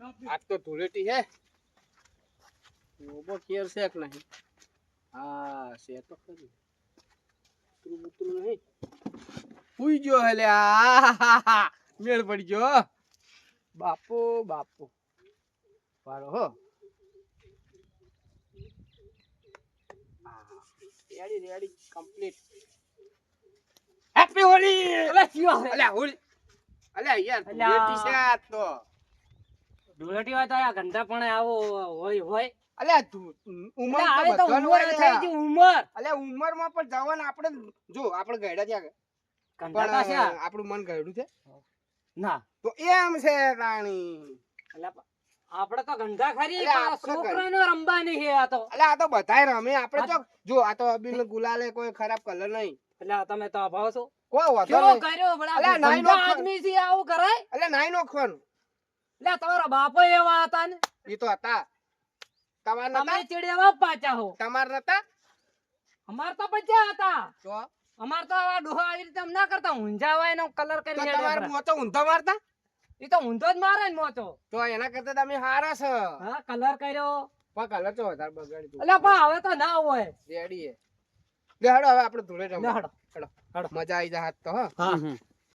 આજ તો ધૂળેટી હે ઓબો કેર છે કે નહીં હા છે તો ખરી ઉતરું નહીં હુઈ ગયો હે લે આ મેળ પડી ગયો બાપુ બાપુ પાડો હો ready ready complete happy Holi અલા ચિયો હે અલ્યા હોળી અલ્યા યાર ધૂળેટી છે આજ તો ધૂળેટી હોય તો આ ગંધા પણ આવો હોય અલ્યા ઉમર અલા હવે તો તો બધાનો ઉંમર હોય થઈ ગઈ ઉંમર અલ્યા ઉંમરમાં પણ જવાન આપણે જો આપણે ગયડા ત્યાં ગંધા તો છે પણ આપણું મન ગયડું છે ના તો એમ છે રાણી અલા આપણે તો ગંધા ખરી અલા, પણ આપણે છોકરાનો રમવાની છે આ તો અલ્યા આ તો બધાય રમે આપણે તો જો આ તો અબીલ ગુલાલે કોઈ ખરાબ કલર નહીં એટલે તમે તો અભાવ છો કોઈ વાંધો કેવો નહીં કર્યો બડા અલા, નાઈ ગંધા નો આદમી છે આવું કરાય અલ્યા નાઈ નોખવાનું એટલે તમારા બાપો એવા હતા ને એ તો હતા તમાર તમે નતા ચીડેવા પાછા હો તમાર નતા અમાર તો બચ્ચા હતા તો અમાર તો આવા ડોહા આવી રીતે એમ ના કરતા ઊંઝા હોય એનો કલર કરી હેડે તમાર બરા. મોતો ઊંધો મારતા ઈ તો ઊંધો જ મારે ને મોતો તો એના કરતા તમે હારા છો હા કલર કર્યો પણ કલર તો વધારે બગાડી તું એટલે પણ હવે તો ના હોય રેડી હે લે હેડો હવે આપણે ધૂળે લે રમવા હડો હેડો મજા આવી જાય હાથ તો હા હા